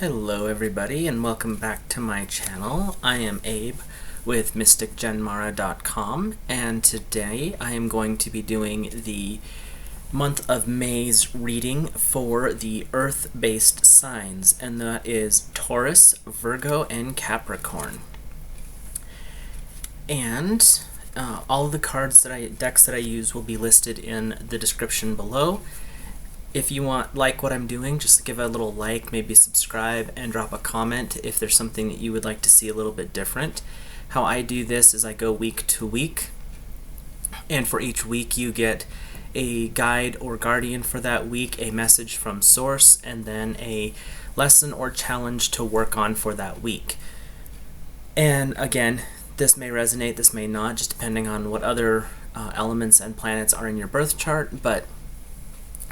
Hello everybody and welcome back to my channel. I am Abe with MysticGenmara.com, and today I am going to be doing the month of May's reading for the Earth-based signs, and that is Taurus, Virgo, and Capricorn. And all of the decks that I use will be listed in the description below. If you like what I'm doing, just give it a little like, maybe subscribe, and drop a comment if there's something that you would like to see a little bit different. How I do this is I go week to week, and for each week you get a guide or guardian for that week, a message from source, and then a lesson or challenge to work on for that week. And again, this may resonate, this may not, just depending on what other elements and planets are in your birth chart, but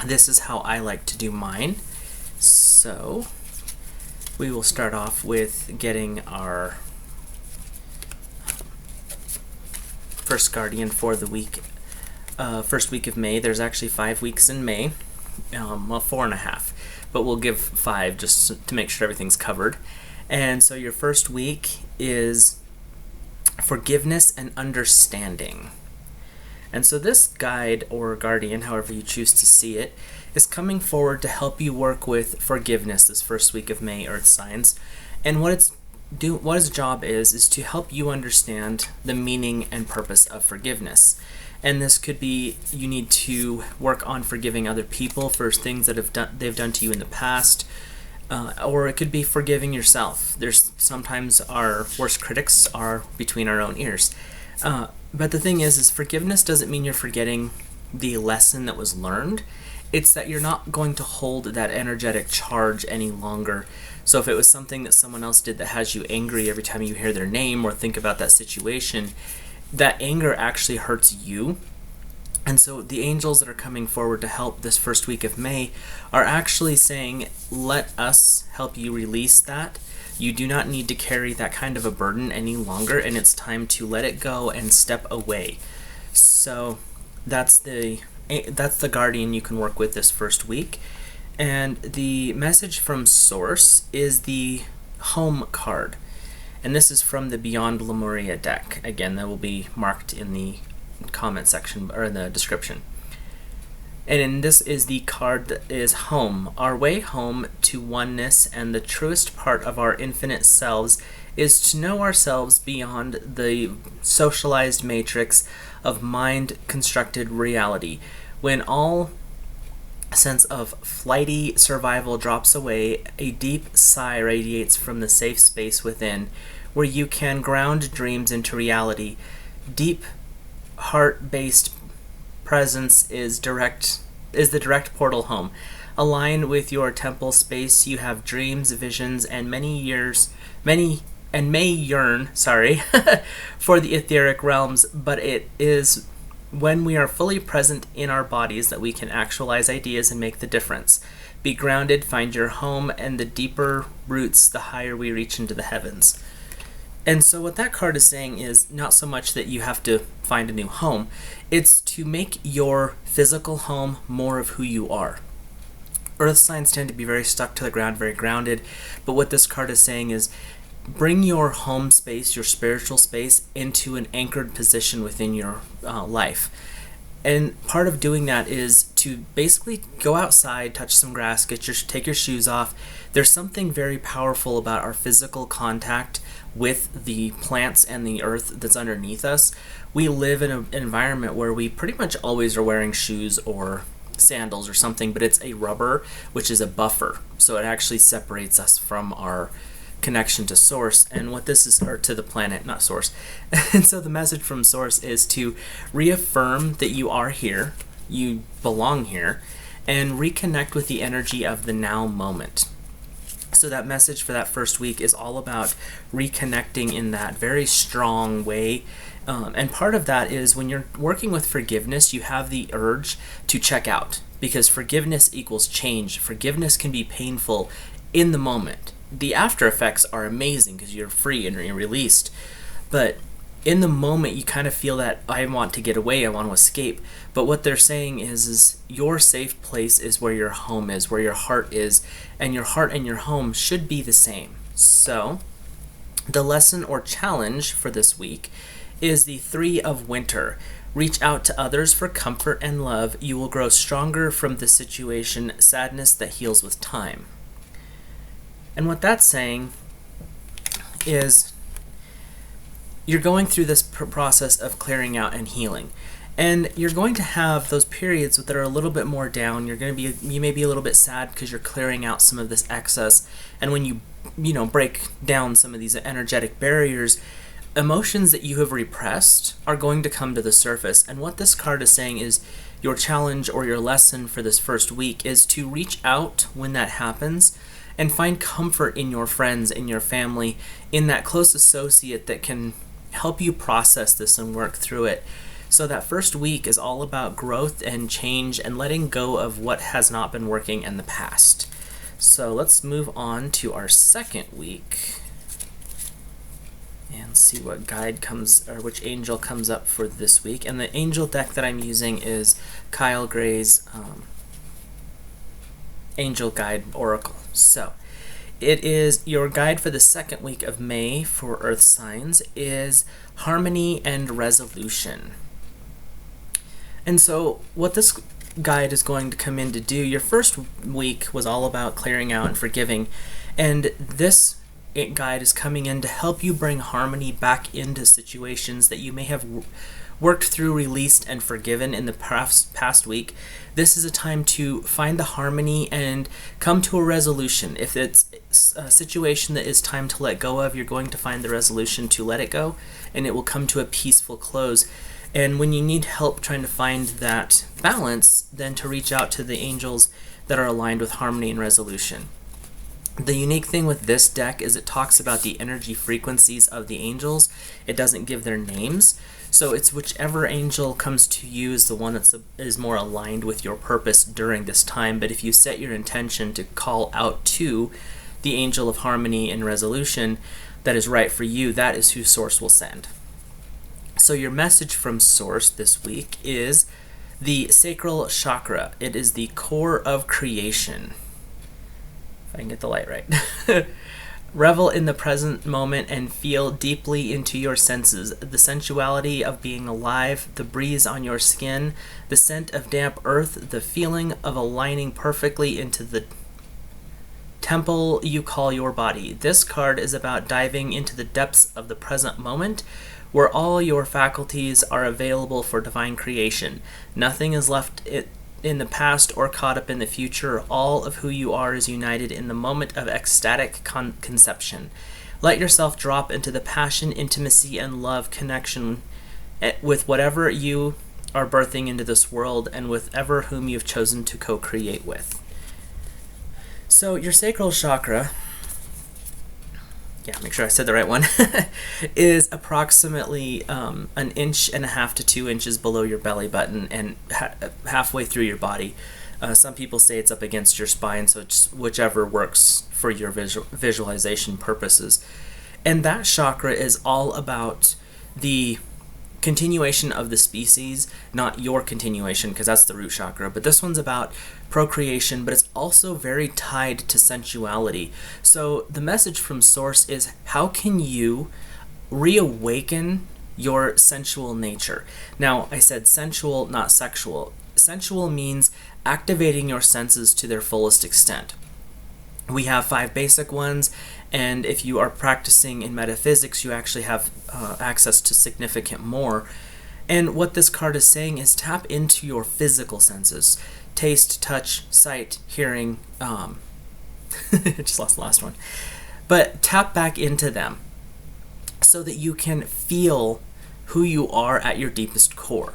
this is how I like to do mine. So we will start off with getting our first guardian for the week, first week of May. There's actually 5 weeks in May, well, 4.5, but we'll give 5 just to make sure everything's covered. And so your first week is forgiveness and understanding. And so this guide or guardian, however you choose to see it, is coming forward to help you work with forgiveness this first week of May, Earth signs. And what its job is to help you understand the meaning and purpose of forgiveness. And this could be you need to work on forgiving other people for things that they've done to you in the past, or it could be forgiving yourself. There's sometimes our worst critics are between our own ears. But the thing is forgiveness doesn't mean you're forgetting the lesson that was learned. It's that you're not going to hold that energetic charge any longer. So if it was something that someone else did that has you angry every time you hear their name or think about that situation, that anger actually hurts you. And so the angels that are coming forward to help this first week of May are actually saying, let us help you release that. You do not need to carry that kind of a burden any longer, and it's time to let it go and step away. So that's the guardian you can work with this first week. And the message from source is the home card. And this is from the Beyond Lemuria deck. Again, that will be marked in the comment section or in the description. And this is the card that is home. Our way home to oneness and the truest part of our infinite selves is to know ourselves beyond the socialized matrix of mind-constructed reality. When all sense of flighty survival drops away, a deep sigh radiates from the safe space within, where you can ground dreams into reality. Deep heart-based presence is the direct portal home. Aligned with your temple space, you have dreams, visions, and may yearn, for the etheric realms, but it is when we are fully present in our bodies that we can actualize ideas and make the difference. Be grounded, find your home, and the deeper roots, the higher we reach into the heavens. And so what that card is saying is not so much that you have to find a new home, it's to make your physical home more of who you are. Earth signs tend to be very stuck to the ground, very grounded, but what this card is saying is bring your home space, your spiritual space, into an anchored position within your life. And part of doing that is to basically go outside, touch some grass, take your shoes off. There's something very powerful about our physical contact with the plants and the earth that's underneath us. We live in an environment where we pretty much always are wearing shoes or sandals or something, but it's a rubber, which is a buffer. So it actually separates us from our connection to source, and what this is, or to the planet, not source. And so the message from source is to reaffirm that you are here, you belong here, and reconnect with the energy of the now moment. So that message for that first week is all about reconnecting in that very strong way. And part of that is when you're working with forgiveness, you have the urge to check out, because forgiveness equals change. Forgiveness can be painful in the moment. The after effects are amazing because you're free and you're released. But in the moment you kind of feel that I want to get away, I want to escape. But what they're saying is your safe place is where your home is, where your heart is, and your heart and your home should be the same. So the lesson or challenge for this week is the 3 of Winter. Reach out to others for comfort and love. You will grow stronger from the situation, sadness that heals with time. And what that's saying is you're going through this process of clearing out and healing. And you're going to have those periods that are a little bit more down. You may be a little bit sad because you're clearing out some of this excess. And when you break down some of these energetic barriers, emotions that you have repressed are going to come to the surface. And what this card is saying is your challenge or your lesson for this first week is to reach out when that happens and find comfort in your friends, in your family, in that close associate that can help you process this and work through it. So that first week is all about growth and change and letting go of what has not been working in the past. So let's move on to our second week and see what guide comes, or which angel comes up for this week. And the angel deck that I'm using is Kyle Gray's Angel Guide Oracle. So it is your guide for the second week of May for Earth signs is harmony and resolution. And so what this guide is going to come in to do, your first week was all about clearing out and forgiving, and this guide is coming in to help you bring harmony back into situations that you may have worked through, released, and forgiven in the past week. This is a time to find the harmony and come to a resolution. If it's a situation that is time to let go of, you're going to find the resolution to let it go, and it will come to a peaceful close. And when you need help trying to find that balance, then to reach out to the angels that are aligned with harmony and resolution. The unique thing with this deck is it talks about the energy frequencies of the angels. It doesn't give their names. So it's whichever angel comes to you is the one that is more aligned with your purpose during this time. But if you set your intention to call out to the angel of harmony and resolution that is right for you, that is who Source will send. So your message from Source this week is the sacral chakra. It is the core of creation. If I can get the light right. Revel in the present moment and feel deeply into your senses. The sensuality of being alive, the breeze on your skin, the scent of damp earth, the feeling of aligning perfectly into the temple you call your body. This card is about diving into the depths of the present moment, where all your faculties are available for divine creation. Nothing is left in the past or caught up in the future. All of who you are is united in the moment of ecstatic conception. Let yourself drop into the passion, intimacy, and love connection with whatever you are birthing into this world and with ever whom you've chosen to co-create with. So your sacral chakra, make sure I said the right one, is approximately 1.5 inches to 2 inches below your belly button and halfway through your body. Some people say it's up against your spine, so it's whichever works for your visualization purposes. And that chakra is all about the continuation of the species, not your continuation, because that's the root chakra. But this one's about procreation, but it's also very tied to sensuality. So the message from Source is, how can you reawaken your sensual nature? Now, I said sensual, not sexual. Sensual means activating your senses to their fullest extent. We have 5 basic ones, and if you are practicing in metaphysics, you actually have access to significant more. And what this card is saying is tap into your physical senses. Taste, touch, sight, hearing. I just lost the last one. But tap back into them so that you can feel who you are at your deepest core.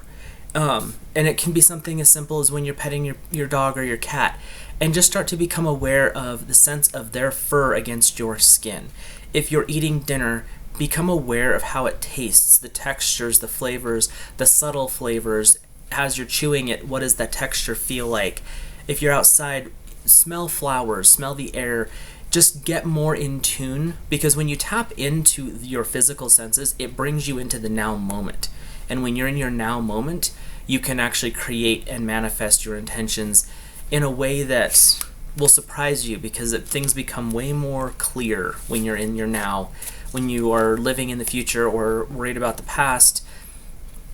And it can be something as simple as when you're petting your dog or your cat, and just start to become aware of the sense of their fur against your skin. If you're eating dinner, become aware of how it tastes, the textures, the flavors, the subtle flavors. As you're chewing it, what does that texture feel like? If you're outside, smell flowers, smell the air, just get more in tune, because when you tap into your physical senses, it brings you into the now moment. And when you're in your now moment, you can actually create and manifest your intentions in a way that will surprise you, because things become way more clear when you're in your now. When you are living in the future or worried about the past,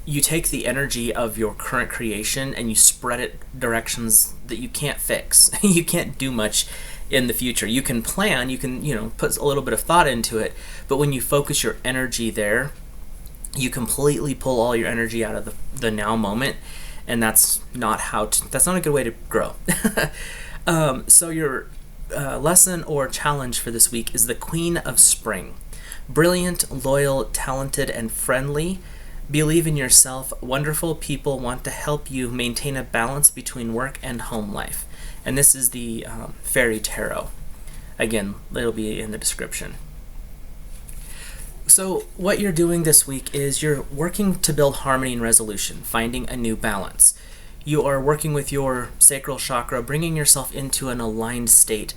you take the energy of your current creation and you spread it directions that you can't fix. You can't do much in the future. You can plan, you can, put a little bit of thought into it, but when you focus your energy there, you completely pull all your energy out of the now moment, and that's not a good way to grow. So your lesson or challenge for this week is the Queen of Spring. Brilliant, loyal, talented, and friendly. Believe in yourself. Wonderful people want to help you maintain a balance between work and home life. And this is the Fairy Tarot. Again, it'll be in the description. So what you're doing this week is you're working to build harmony and resolution, finding a new balance. You are working with your sacral chakra, bringing yourself into an aligned state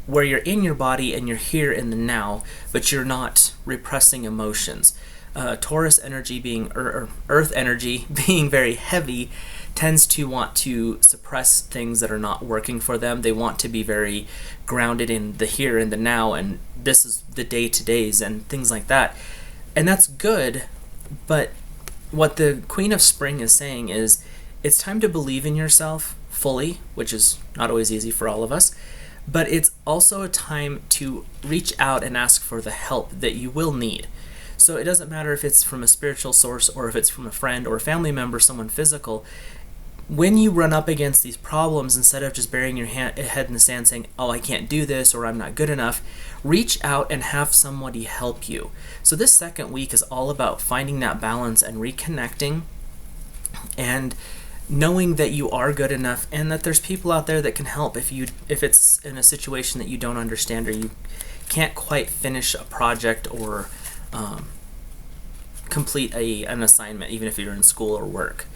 where you're in your body and you're here in the now, but you're not repressing emotions. Taurus energy being, or Earth energy being very heavy, tends to want to suppress things that are not working for them. They want to be very grounded in the here and the now, and this is the day-to-days and things like that. And that's good, but what the Queen of Spring is saying is it's time to believe in yourself fully, which is not always easy for all of us, but it's also a time to reach out and ask for the help that you will need. So it doesn't matter if it's from a spiritual source or if it's from a friend or a family member, someone physical. When you run up against these problems, instead of just burying your head in the sand saying, oh, I can't do this or I'm not good enough, reach out and have somebody help you. So this second week is all about finding that balance and reconnecting and knowing that you are good enough and that there's people out there that can help if it's in a situation that you don't understand or you can't quite finish a project or complete an assignment, even if you're in school or work.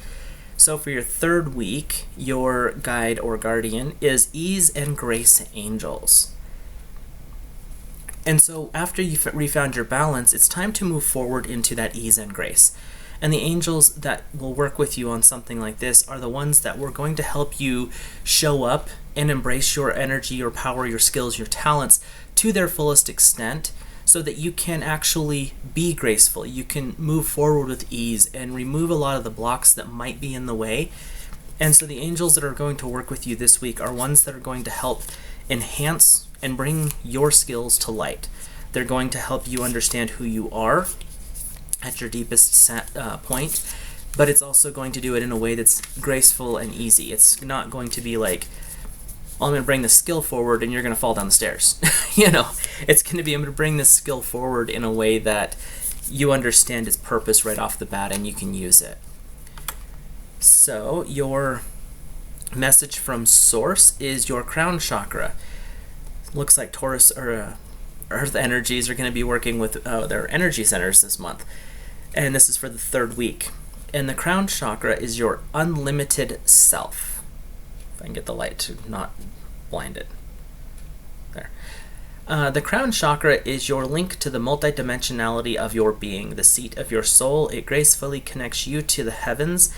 So for your third week, your guide or guardian is Ease and Grace Angels. And so after you've refound your balance, it's time to move forward into that ease and grace. And the angels that will work with you on something like this are the ones that were going to help you show up and embrace your energy, your power, your skills, your talents to their fullest extent, so that you can actually be graceful. You can move forward with ease and remove a lot of the blocks that might be in the way. And so the angels that are going to work with you this week are ones that are going to help enhance and bring your skills to light. They're going to help you understand who you are at your deepest point, but it's also going to do it in a way that's graceful and easy. It's not going to be like, I'm going to bring this skill forward and you're going to fall down the stairs. It's going to be, I'm going to bring this skill forward in a way that you understand its purpose right off the bat and you can use it. So your message from Source is your crown chakra. Looks like Taurus or Earth energies are going to be working with their energy centers this month. And this is for the third week. And the crown chakra is your unlimited self. If I can get the light to not blind it. There. The crown chakra is your link to the multidimensionality of your being, the seat of your soul. It gracefully connects you to the heavens.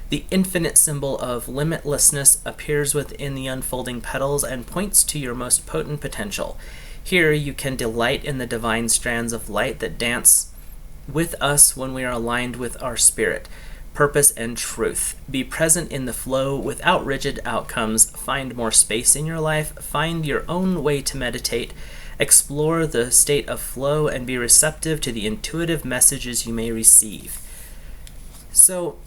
The infinite symbol of limitlessness appears within the unfolding petals and points to your most potent potential. Here you can delight in the divine strands of light that dance with us when we are aligned with our spirit, purpose, and truth. Be present in the flow without rigid outcomes. Find more space in your life. Find your own way to meditate. Explore the state of flow and be receptive to the intuitive messages you may receive. So,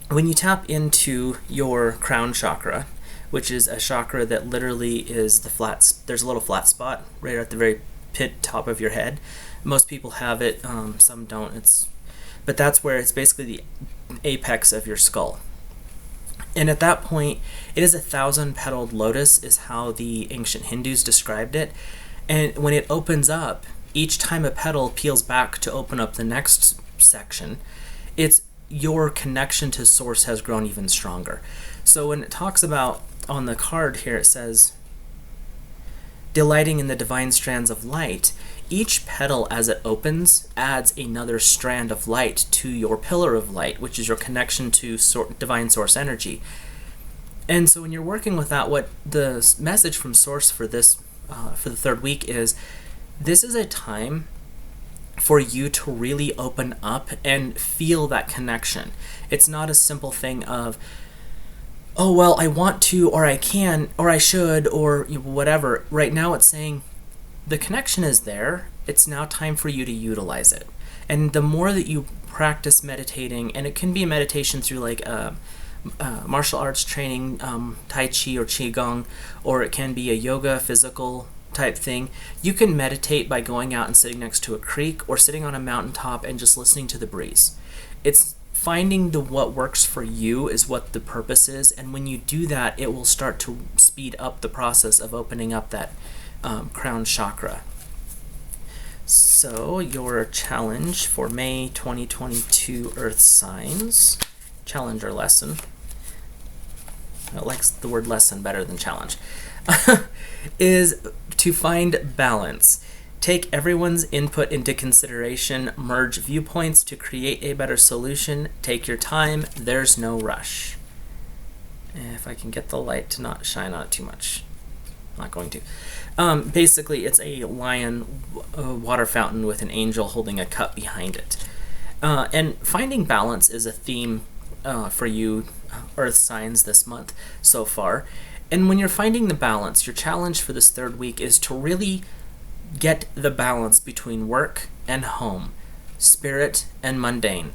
when you tap into your crown chakra, which is a chakra that literally is there's a little flat spot right at the very top of your head. Most people have it, some don't. But that's where it's basically the apex of your skull. And at that point, it is a 1,000-petaled lotus is how the ancient Hindus described it. And when it opens up, each time a petal peels back to open up the next section, it's your connection to Source has grown even stronger. So when it talks about, on the card here, it says, delighting in the divine strands of light, each petal as it opens adds another strand of light to your pillar of light, which is your connection to divine source energy. And so when you're working with that, what the message from source for this for the third week is, this is a time for you to really open up and feel that connection. It's not a simple thing of, oh, well, I want to, or I can, or I should, or whatever. Right now it's saying the connection is there. It's now time for you to utilize it. And the more that you practice meditating, and it can be a meditation through like martial arts training, Tai Chi or Qigong, or it can be a yoga physical type thing. You can meditate by going out and sitting next to a creek or sitting on a mountaintop and just listening to the breeze. It's finding what works for you is what the purpose is, and when you do that, it will start to speed up the process of opening up that crown chakra. So your challenge for May 2022 Earth Signs, challenge or lesson, I like the word lesson better than challenge, is to find balance. Take everyone's input into consideration, merge viewpoints to create a better solution. Take your time, there's no rush. If I can get the light to not shine on it too much. I'm not going to. Basically, it's a lion water fountain with an angel holding a cup behind it. And finding balance is a theme for you, Earth signs, this month so far. And when you're finding the balance, your challenge for this third week is to really get the balance between work and home, spirit and mundane.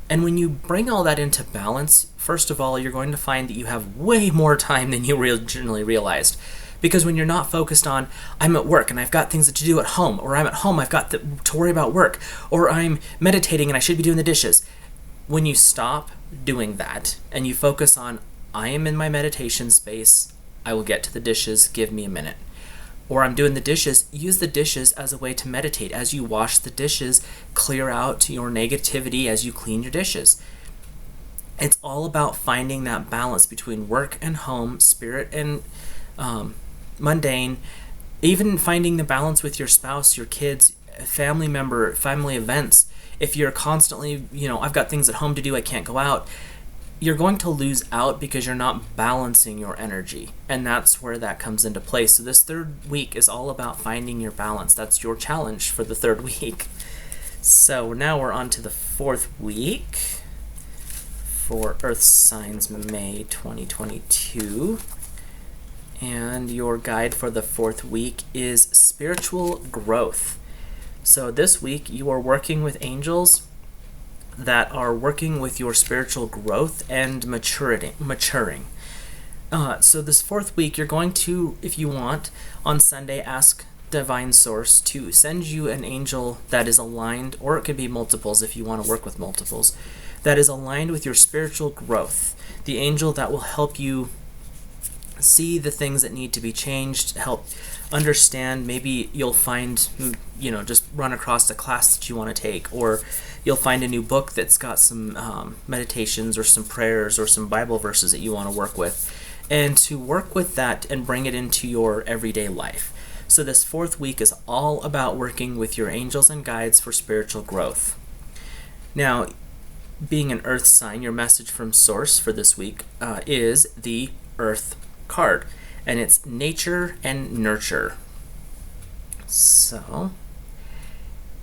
And when you bring all that into balance, first of all, you're going to find that you have way more time than you originally realized. Because when you're not focused on, I'm at work and I've got things to do at home, or I'm at home, I've got to worry about work, or I'm meditating and I should be doing the dishes. When you stop doing that and you focus on, I am in my meditation space, I will get to the dishes, give me a minute. Or I'm doing the dishes, use the dishes as a way to meditate. As you wash the dishes, clear out your negativity as you clean your dishes. It's all about finding that balance between work and home, spirit and mundane, even finding the balance with your spouse, your kids, family member, family events. If you're constantly, I've got things at home to do, I can't go out, you're going to lose out because you're not balancing your energy. And that's where that comes into play. So this third week is all about finding your balance. That's your challenge for the third week. So now we're on to the fourth week for Earth Signs May 2022. And your guide for the fourth week is spiritual growth. So this week you are working with angels that are working with your spiritual growth and maturing. So this fourth week, you're going to, if you want, on Sunday, ask Divine Source to send you an angel that is aligned, or it could be multiples if you want to work with multiples, that is aligned with your spiritual growth. The angel that will help you see the things that need to be changed, help understand. Maybe you'll find, just run across a class that you want to take, or you'll find a new book that's got some meditations or some prayers or some Bible verses that you want to work with, and to work with that and bring it into your everyday life. So this fourth week is all about working with your angels and guides for spiritual growth. Now, being an Earth sign, your message from Source for this week is the Earth card, and it's nature and nurture. So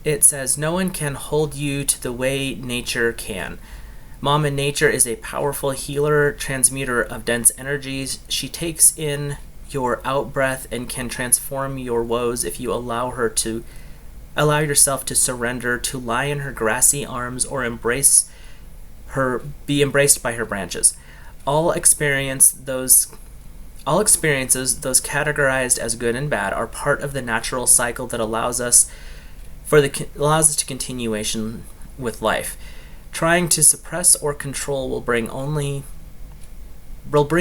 it says, no one can hold you to the way nature can. Mama Nature is a powerful healer, transmuter of dense energies. She takes in your out-breath and can transform your woes if you allow yourself to surrender, to lie in her grassy arms, or be embraced by her branches. All experiences, those categorized as good and bad, are part of the natural cycle that allows us to continuation with life. Trying to suppress or control will bring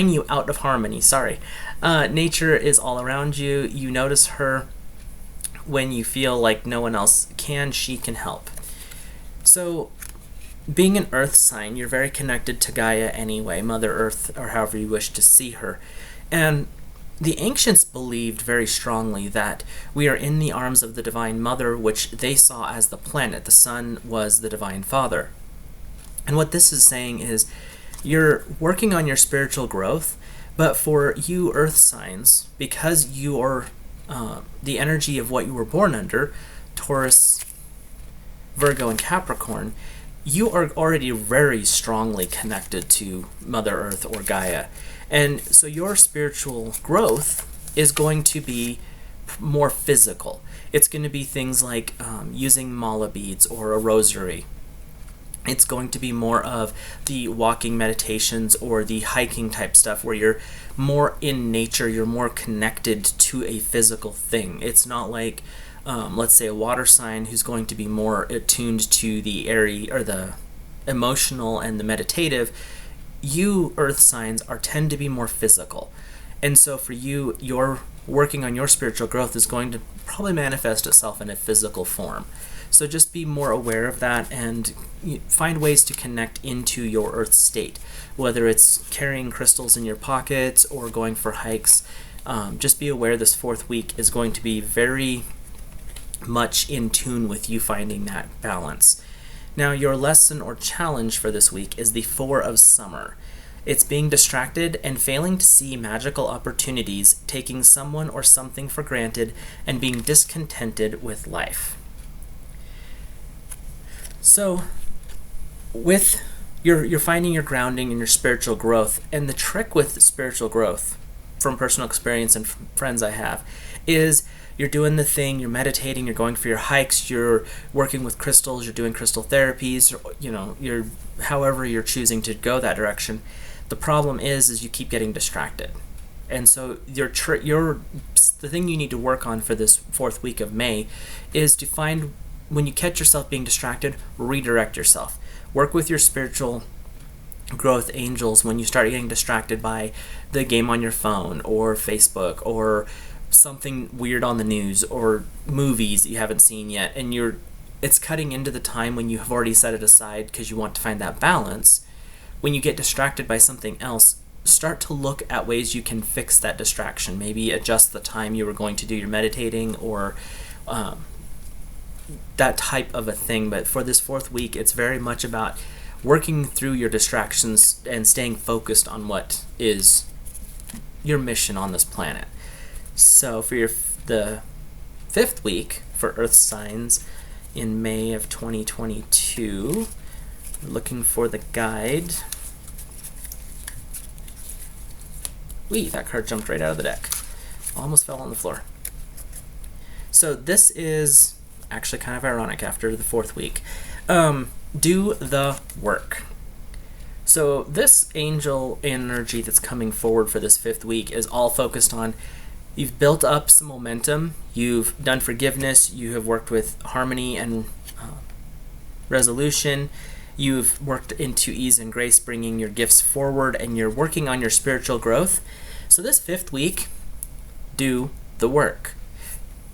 you out of harmony. Nature is all around you. You notice her when you feel like no one else can. She can help. So, being an Earth sign, you're very connected to Gaia anyway, Mother Earth, or however you wish to see her. And The ancients believed very strongly that we are in the arms of the Divine Mother, which they saw as the planet. The sun was the Divine Father. And what this is saying is you're working on your spiritual growth, but for you earth signs, because you are the energy of what you were born under, Taurus, Virgo, and Capricorn, you are already very strongly connected to Mother Earth or Gaia. And so your spiritual growth is going to be more physical. It's going to be things like using mala beads or a rosary. It's going to be more of the walking meditations or the hiking type stuff where you're more in nature, you're more connected to a physical thing. It's not like, let's say, a water sign who's going to be more attuned to the airy or the emotional and the meditative. You earth signs tend to be more physical. And so for you, your working on your spiritual growth is going to probably manifest itself in a physical form. So just be more aware of that and find ways to connect into your earth state, whether it's carrying crystals in your pockets or going for hikes. Just be aware this fourth week is going to be very much in tune with you finding that balance. Now, your lesson or challenge for this week is the Four of Summer. It's being distracted and failing to see magical opportunities, taking someone or something for granted, and being discontented with life. So, with you're finding your grounding and your spiritual growth, and the trick with spiritual growth, from personal experience and friends I have, is you're doing the thing, you're meditating, you're going for your hikes, you're working with crystals, you're doing crystal therapies, you're however you're choosing to go that direction. The problem is you keep getting distracted. And so the thing you need to work on for this fourth week of May is to find, when you catch yourself being distracted, redirect yourself. Work with your spiritual growth angels when you start getting distracted by the game on your phone or Facebook or something weird on the news or movies that you haven't seen yet, and it's cutting into the time when you have already set it aside because you want to find that balance. When you get distracted by something else, start to look at ways you can fix that distraction. Maybe adjust the time you were going to do your meditating or that type of a thing. But for this fourth week, it's very much about working through your distractions and staying focused on what is your mission on this planet. So for the fifth week for Earth signs in May of 2022, looking for the guide. That card jumped right out of the deck. Almost fell on the floor. So this is actually kind of ironic after the fourth week. Do the work. So this angel energy that's coming forward for this fifth week is all focused on, you've built up some momentum, you've done forgiveness, you have worked with harmony and resolution, you've worked into ease and grace, bringing your gifts forward, and you're working on your spiritual growth. So this fifth week, do the work.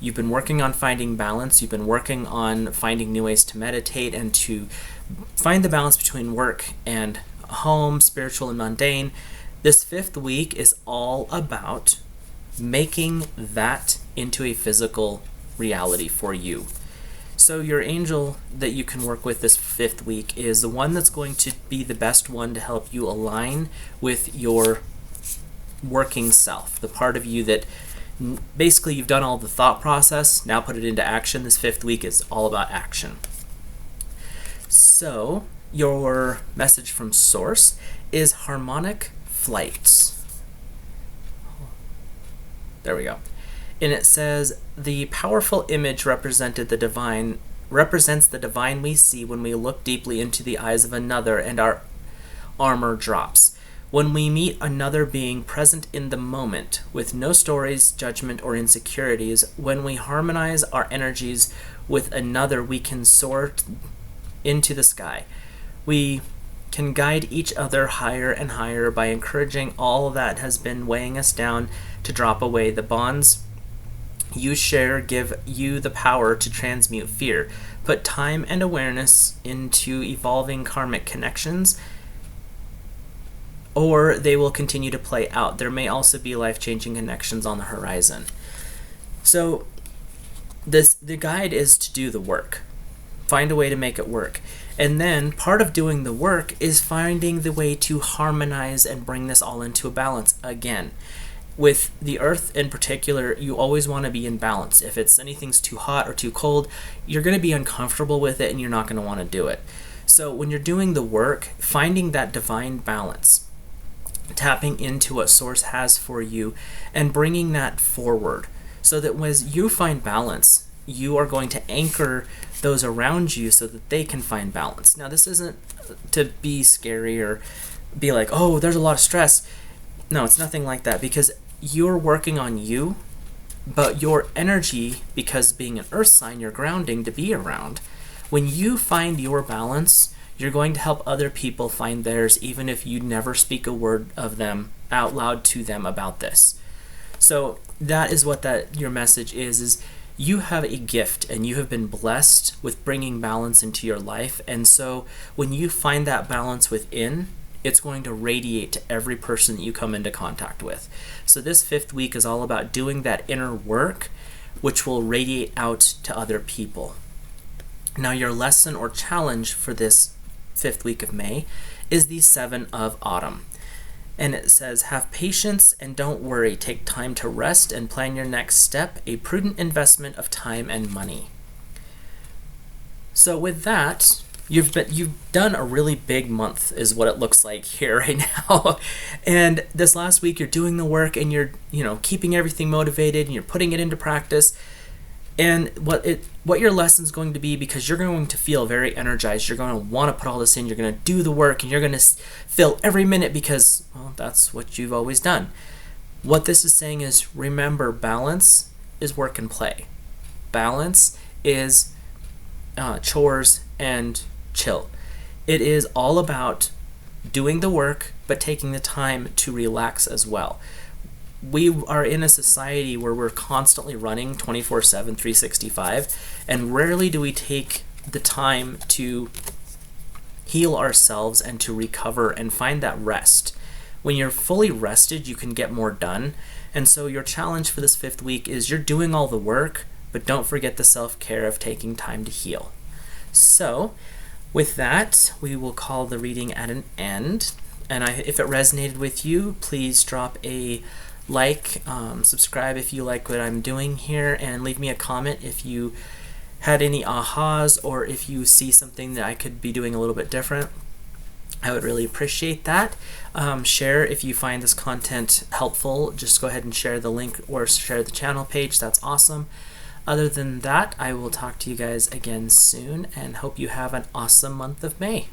You've been working on finding balance, you've been working on finding new ways to meditate and to find the balance between work and home, spiritual and mundane. This fifth week is all about making that into a physical reality for you. So your angel that you can work with this fifth week is the one that's going to be the best one to help you align with your working self, the part of you that basically you've done all the thought process, now put it into action. This fifth week is all about action. So your message from Source is harmonic flights. There we go. And it says, the powerful image represents the divine we see when we look deeply into the eyes of another and our armor drops. When we meet another being present in the moment, with no stories, judgment, or insecurities, when we harmonize our energies with another, we can soar into the sky. We can guide each other higher and higher by encouraging all that has been weighing us down to drop away. The bonds you share give you the power to transmute fear. Put time and awareness into evolving karmic connections. or they will continue to play out. There may also be life-changing connections on the horizon. So the guide is to do the work. Find a way to make it work. And then part of doing the work is finding the way to harmonize and bring this all into a balance again. With the earth in particular, you always want to be in balance. If anything's too hot or too cold, you're going to be uncomfortable with it and you're not going to want to do it. So when you're doing the work, finding that divine balance, tapping into what Source has for you and bringing that forward, so that when you find balance, you are going to anchor those around you so that they can find balance. Now, this isn't to be scary or be like, oh, there's a lot of stress. No, it's nothing like that, because you're working on you, but your energy, because being an earth sign, you're grounding to be around. When you find your balance, you're going to help other people find theirs, even if you never speak a word of them out loud to them about this. So that is what your message is you have a gift and you have been blessed with bringing balance into your life. And so when you find that balance within, it's going to radiate to every person that you come into contact with. So this 5th week is all about doing that inner work, which will radiate out to other people. Now, your lesson or challenge for this 5th week of May is the 7 of Autumn. And it says, have patience and don't worry. Take time to rest and plan your next step, a prudent investment of time and money. So with that, you've done a really big month is what it looks like here right now. And this last week you're doing the work and you're, keeping everything motivated and you're putting it into practice. And what your lesson's going to be, because you're going to feel very energized, you're going to want to put all this in, you're going to do the work, and you're going to fill every minute because, well, that's what you've always done. What this is saying is, remember, balance is work and play. Balance is chores and chill. It is all about doing the work, but taking the time to relax as well. We are in a society where we're constantly running 24/7, 365, and rarely do we take the time to heal ourselves and to recover and find that rest. When you're fully rested, you can get more done. And so your challenge for this 5th week is you're doing all the work, but don't forget the self-care of taking time to heal. So with that, we will call the reading at an end. And if it resonated with you, please drop a like, subscribe if you like what I'm doing here, and leave me a comment if you had any ahas or if you see something that I could be doing a little bit different. I would really appreciate that. Share if you find this content helpful. Just go ahead and share the link or share the channel page. That's awesome. Other than that, I will talk to you guys again soon and hope you have an awesome month of May.